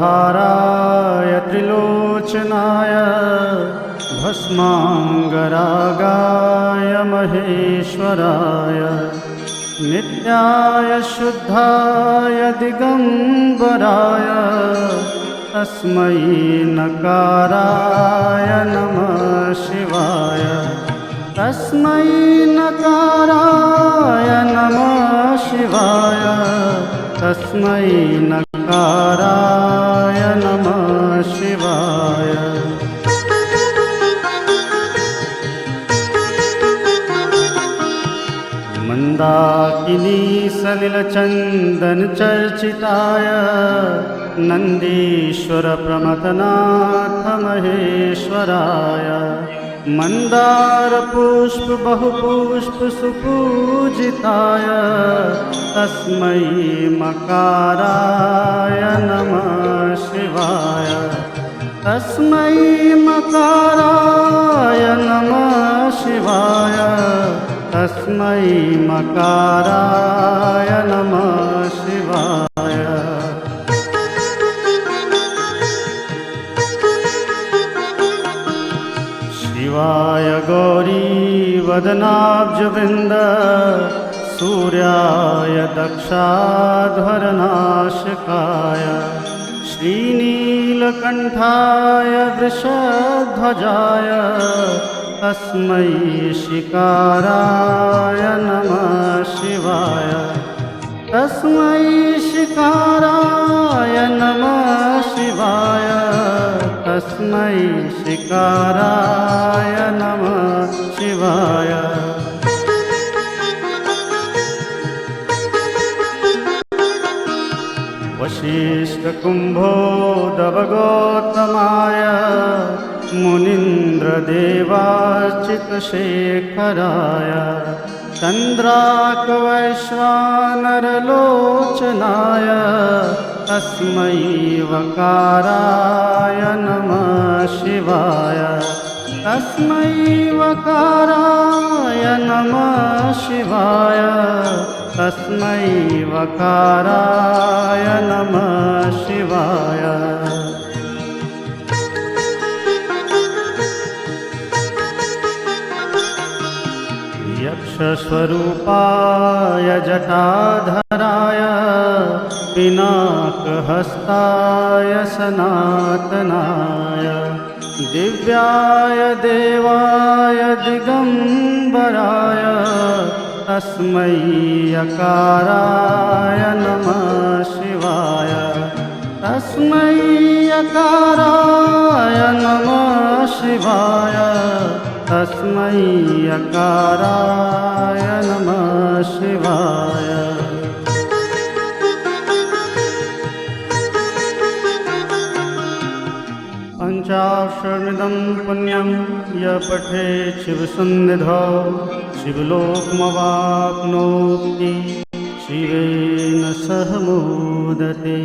नागेन्द्रहाराय त्रिलोचनाय भस्माङ्गरागाय महेश्वराय नित्याय शुद्धाय दिगम्बराय तस्मै नकाराय नमः शिवाय तस्मै नकाराय नमः शिवाय तस्मै नकाराय नमः शिवाय मंदाकिनी सलिलचंदन चर्चिताय नंदीश्वर प्रमथनाथ महेश्वराय मंदार पुष्प बहुपुष्प सुपूजिताय तस्मै मकाराय नमः शिवाय तस्मै मकाराय नमः शिवाय तस्मै मकाराय नमः शिवाय शिवाय गौरीवदनाब्जवृन्द सूर्याय दक्षाध्वरनाशकाय श्रीनीलकण्ठाय वृषध्वजाय तस्मै शिकाराय नमः शिवाय तस्मै शिकाराय नमः शिवाय तस्मै शिकाराय नमः शिवाय वसिष्ठकुम्भोदभगोत्तमाय मुनीन्द्रदेवार्चितशेखराय चन्द्राकवैश्वानरलोचनाय तस्मै वकाराय नमः शिवाय तस्मै वकाराय नमः शिवाय तस्मै वकाराय नमः शिवाय यक्षस्वरूपाय जटाधराय पिनाकहस्ताय सनातनाय दिव्याय देवाय दिगम्बराय तस्मै यकाराय नमः शिवाय तस्मै यकाराय नमः शिवाय तस्मै यकाराय नमः शिवाय पंचाक्षरमिदं पुण्यं य पठेत् शिवसन्निधौ शिवलोकमवाप्नोति शिवेन सह मोदते।